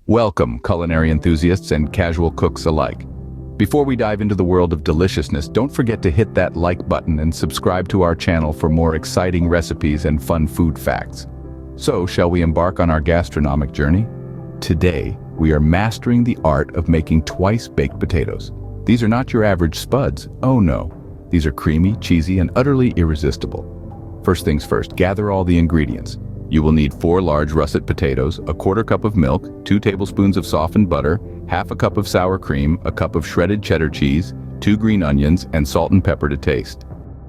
Welcome, culinary enthusiasts and casual cooks alike. Before we dive into the world of deliciousness, don't forget to hit that like button and subscribe to our channel for more exciting recipes and fun food facts. So, shall we embark on our gastronomic journey? Today, we are mastering the art of making twice-baked potatoes. These are not your average spuds. Oh no, these are creamy, cheesy, and utterly irresistible. First things first, gather all the ingredients. You will need 4 large russet potatoes, a quarter cup of milk, 2 tablespoons of softened butter, half a cup of sour cream, a cup of shredded cheddar cheese, 2 green onions, and salt and pepper to taste.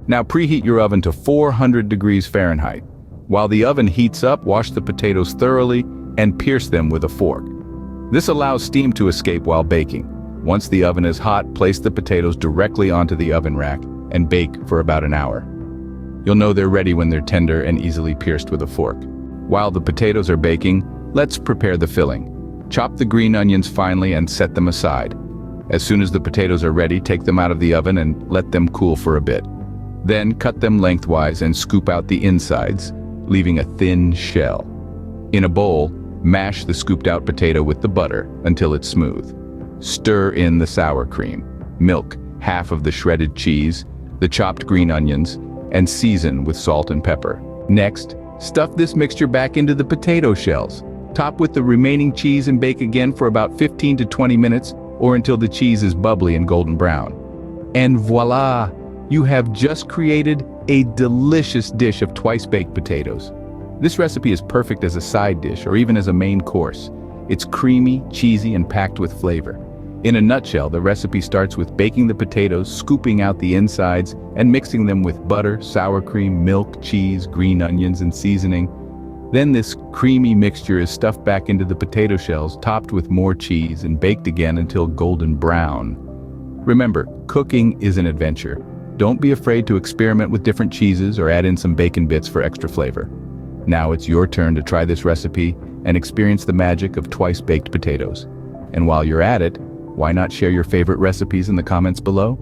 Now preheat your oven to 400 degrees Fahrenheit. While the oven heats up, wash the potatoes thoroughly and pierce them with a fork. This allows steam to escape while baking. Once the oven is hot, place the potatoes directly onto the oven rack and bake for about an hour. You'll know they're ready when they're tender and easily pierced with a fork. While the potatoes are baking, let's prepare the filling. Chop the green onions finely and set them aside. As soon as the potatoes are ready, take them out of the oven and let them cool for a bit. Then cut them lengthwise and scoop out the insides, leaving a thin shell. In a bowl, mash the scooped out potato with the butter until it's smooth. Stir in the sour cream, milk, half of the shredded cheese, the chopped green onions, and season with salt and pepper. Next, stuff this mixture back into the potato shells. Top with the remaining cheese and bake again for about 15 to 20 minutes or until the cheese is bubbly and golden brown. And voila! You have just created a delicious dish of twice-baked potatoes. This recipe is perfect as a side dish or even as a main course. It's creamy, cheesy, and packed with flavor. In a nutshell, the recipe starts with baking the potatoes, scooping out the insides, and mixing them with butter, sour cream, milk, cheese, green onions, and seasoning. Then this creamy mixture is stuffed back into the potato shells, topped with more cheese, and baked again until golden brown. Remember, cooking is an adventure. Don't be afraid to experiment with different cheeses or add in some bacon bits for extra flavor. Now it's your turn to try this recipe and experience the magic of twice-baked potatoes. And while you're at it, why not share your favorite recipes in the comments below?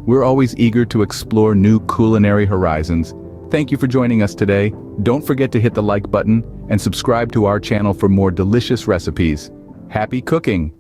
We're always eager to explore new culinary horizons. Thank you for joining us today. Don't forget to hit the like button and subscribe to our channel for more delicious recipes. Happy cooking!